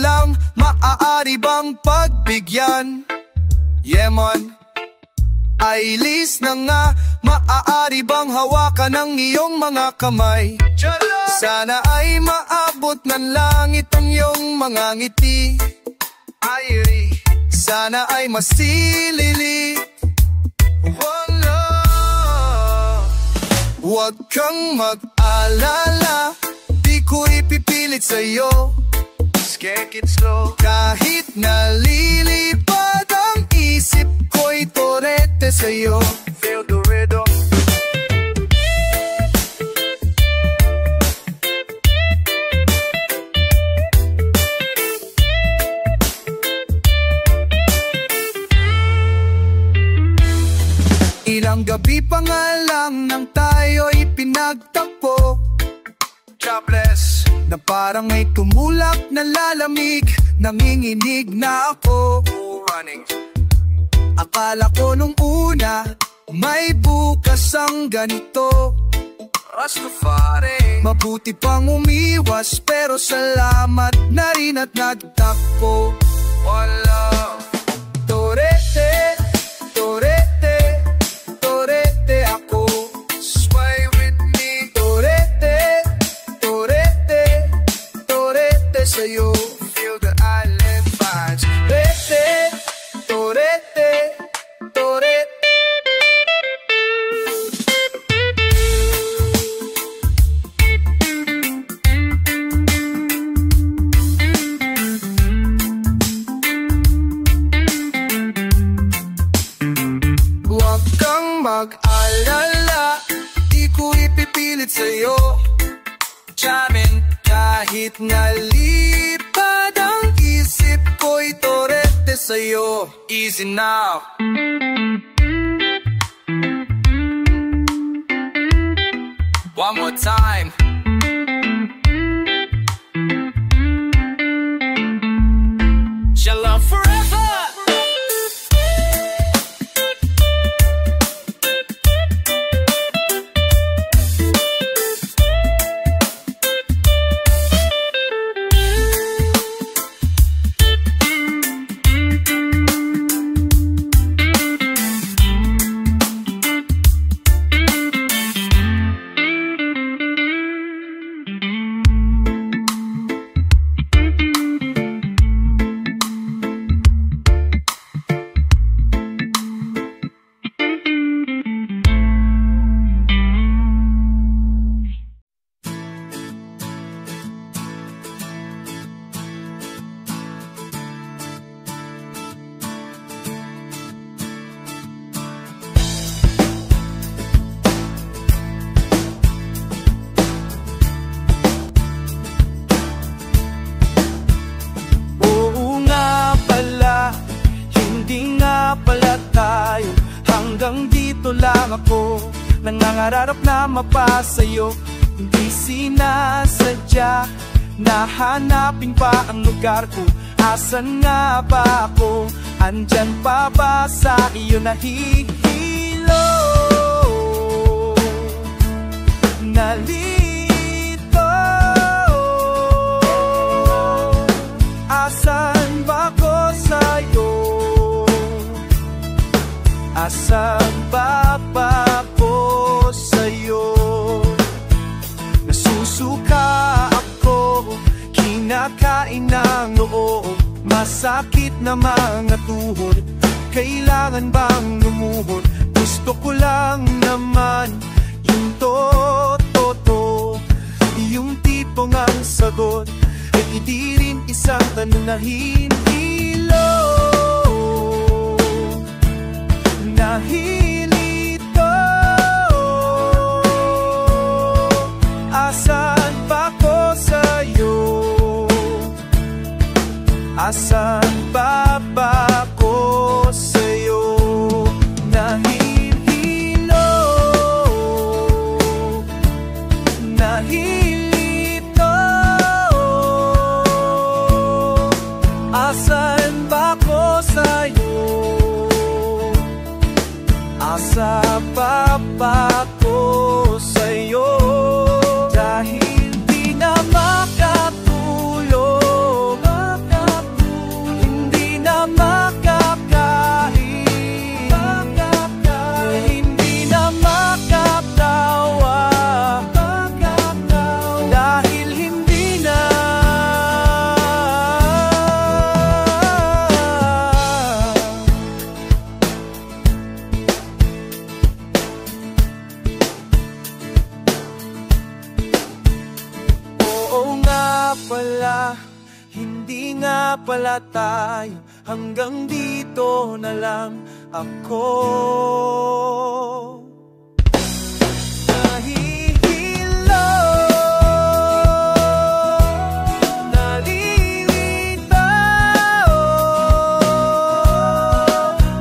lang, maaari bang pagbigyan? Yemon, Ailis na nga, maaari bang hawakan ng iyong mga kamay? Sana ay maabot ng langit ang iyong mga ngiti. Sana ay masilili. Wala. Huwag kang mag-alala, di ko ipipilit sa'yo. Skek it slow. Kahit nalilipad ang isip ko'y torete sa'yo. Feel the rhythm. Ilang gabi pa nga lang nang tayo'y pinagtagpo. Jobless, na parang may tumulak na lalamig, nanginginig na ako. Akala ko nung una, may bukas ang ganito. Rastafari, mabuti pang umiwas, pero salamat na rin at nagtakpo. Wala. Torete, torete, torete ako. Smile with me. Torete, torete, torete sa'yo. Feel the island vibes. Torete, torete, torete. Huwag kang mag-alala, di ko ipipilit sa'yo. Jamin, kahit nalipad ang isip ko'y torete sa'yo. Easy now. One more time. Your love forever. Hanggang dito lang ako, nangangarap na mapasayo. Hindi sinasadya, nahanapin pa ang lugar ko. Asan nga ba ako? Andyan pa ba sa iyo nahihilo? Nalito, asan ba ako sa'yo? Asan ba ako sa'yo? Nasusuka ako, kinakain ng noo. Masakit na mga tuhod, kailangan bang lumuhod? Gusto ko lang naman yung totoo, yung tipong ang sagot ay hindi rin isang tanong na hinihilo. Nahilito, asan ba ako sa'yo? Asan ba ako sa'yo? Nahihilo, nahilito, asan ba ako sa'yo? Asa pa ako sa'yo? Dahil di na makatulog nga pala tayo, hanggang dito na lang ako. Nahihilo, nalilito,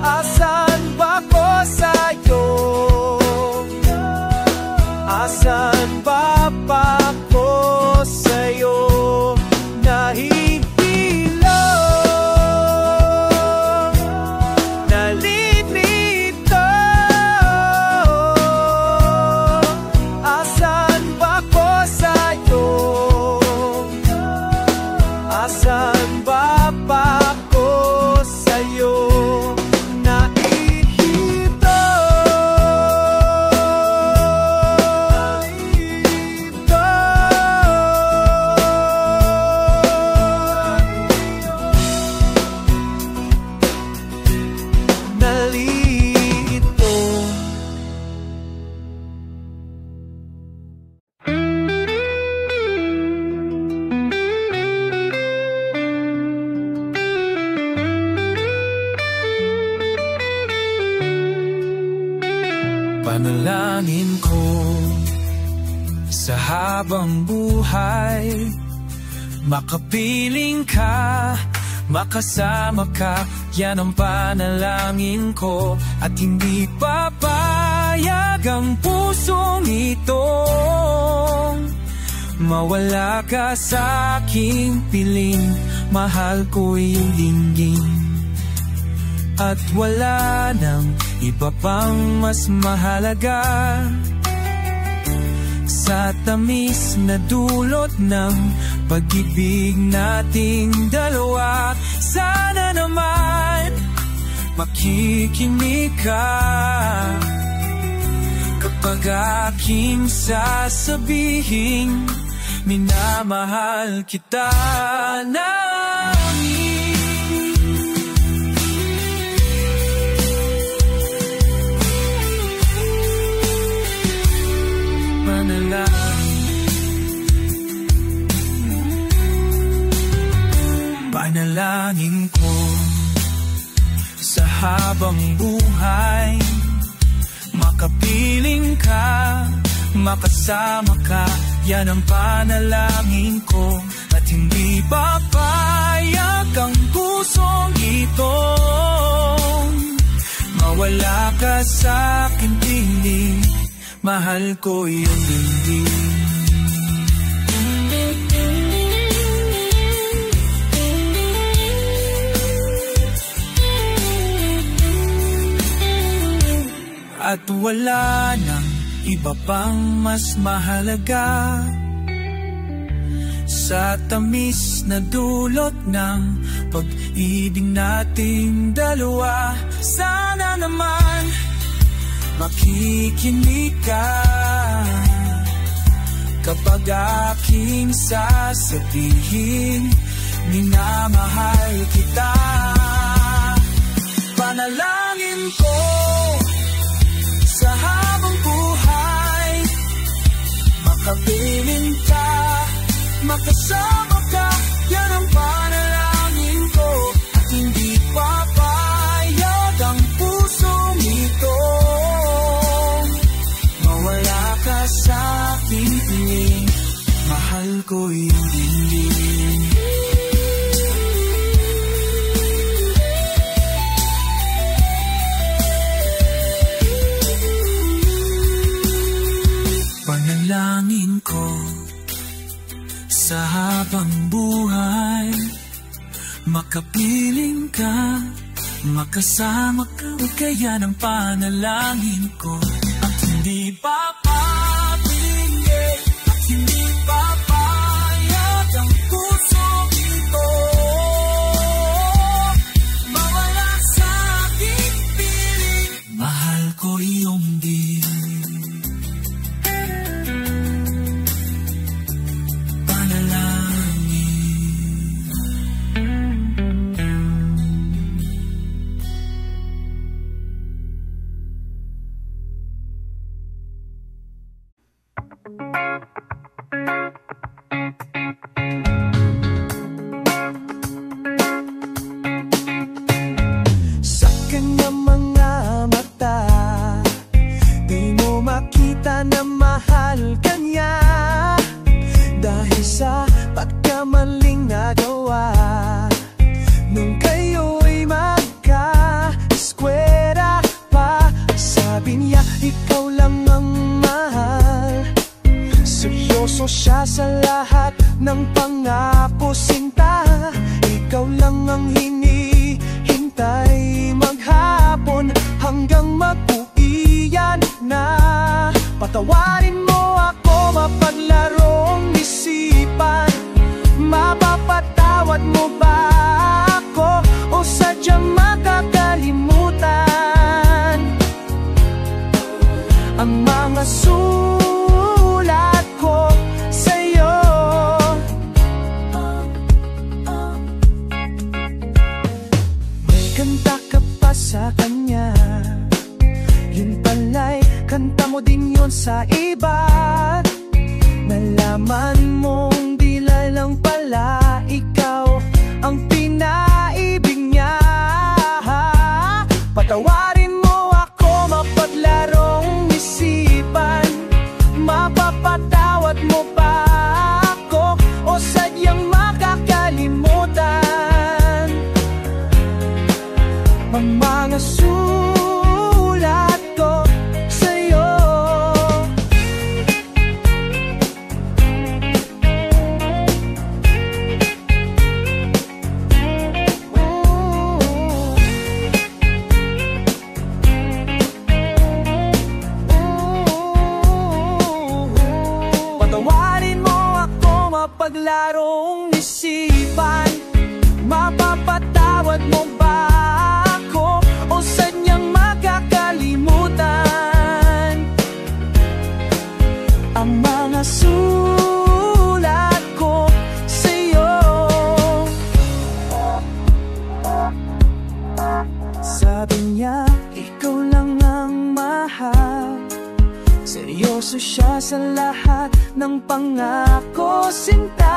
asan ba ko sa'yo? Asan ba pa ko sa'yo? Nahihilo, nalilito, asan ba ko sa'yo? Asan ba pa ko sa'yo? Panalangin ko sa habang buhay, makapiling ka, makasama ka, yan ang panalangin ko. At hindi papayag ang pusong ito, mawala ka sa aking piling. Mahal ko iyong dinggin, at wala nang iba pang mas mahalaga sa tamis na dulot ng pag-ibig nating dalawa. Sana naman makikinig ka kapag aking sasabihin, minamahal kita namin. Panalangin ko sa habang buhay, makapiling ka, makasama ka, yan ang panalangin ko. At hindi papayag ang pusong ito, mawala ka sa aking piling. Mahal ko iyong dinggin. At wala nang iba pang mas mahalaga sa tamis na dulot ng pag-ibig nating dalawa. Sana naman makikinig ka kapag aking sasabihin, minamahal kita. Panalangin ko sa habang buhay, makapiling ka, makasama ka, yan ang panalangin ko. At hindi papayag ang pusong ito, mawala ka sa aking piling. Mahal ko iyong dinggin. Panalangin ko sa habang buhay, makapiling ka, makasama ka, kaya ng panalangin ko. At hindi papapinigay, at hindi papayag ang pusong ito, mawala sa aking piling. Mahal ko iyong din. ikaw lang ang hinihintay. Maghapon hanggang mag-uwian na. Patawarin mo ako, mapaglarong isipan. Mapapatawad mo ba ako o sadyang makakalimutan ang mga sulat ko sa'yo? May kanta ka pa sa kanya, yun pala'y kanta mo din yun sa iba. Nalaman mong dila lang pala ikaw ang pinaibig niya. Patawarin mo ako, mapaglarong isipan. Mapapatawad mo ba ako o sadyang makakalimutan ang mga sulat ko sa'yo? Patawarin mo ako, mapaglarong isipan. Mapapatawad mo ba ako o sadyang makakalimutan ang mga sulat ko sa'yo? Sabi niya, ikaw lang ang mahal. Seryoso siya sa lahat ng pangako, sinta.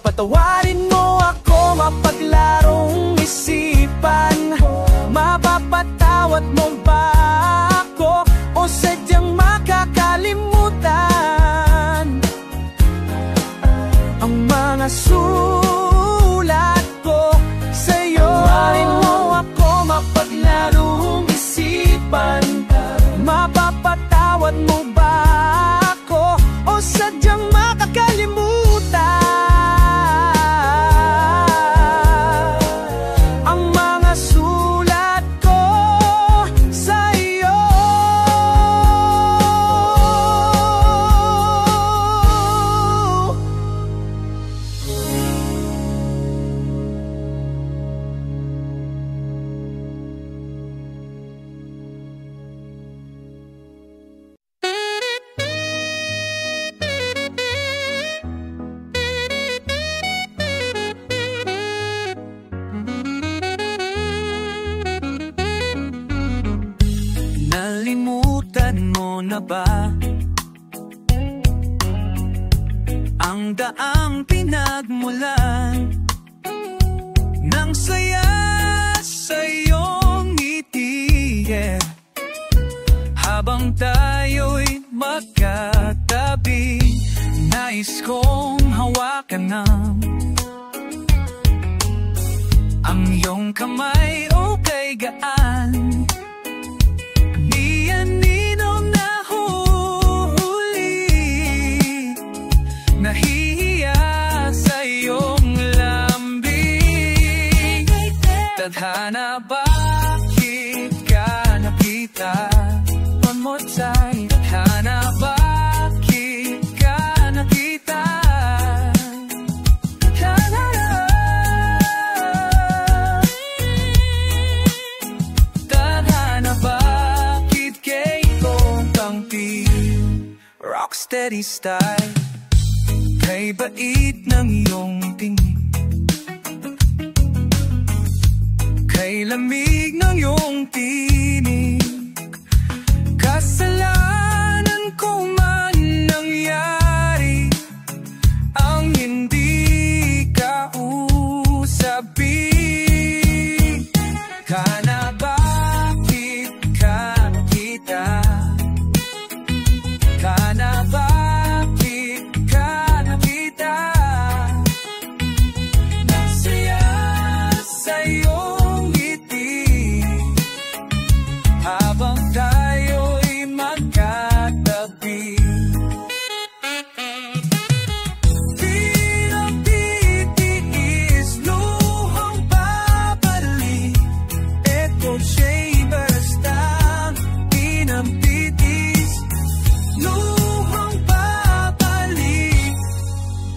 Patawarin mo ako, mapaglarong isipan. Mapapatawad mo ba ako o sadyang makakalimutan ang mga sulat ko sa'yo? Patawarin mo ako, mapaglarong isipan. Mapapatawad mo ba ako o sadyang makakalimutan ang mga sulat ko sa'yo? Nalimutan mo na ba ang daang pinagmulan ng saya sa iyong ngiti? Yeah. Habang tayo'y magkatabi, nais kong hawakan ng ang iyong kamay o kay gaan. Ninaw na huli, nahihiya sa iyong lambing. Tadhana, bakit ka nakita? One more time. Tadhana, bakit ka nakita? Tadhana, bakit kay kong pangti? Rocksteady style, kay bait ng iyong tingin, kay lamig ng iyong tinig. Kasalanan ko man nangyari ang hindi ka usapin. Kana, bakit ka nakita? Kana, bakit ka nakita? Nasaya sa iyong ngiti habang tayo'y mag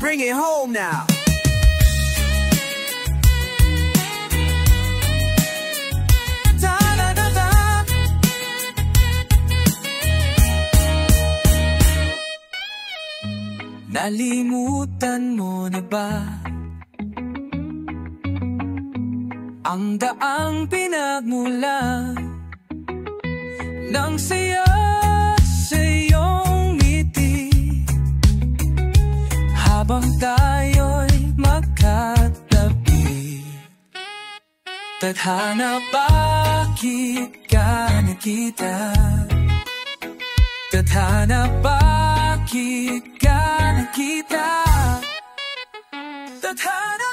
bring it home now. Nalimutan mo na ba ang daang pinagmulan ng saya sa iyong ngiti habang tayo'y magkatabi? Tadhana, bakit ka nakita? Tadhana, bakit ka nakita? Tadhana.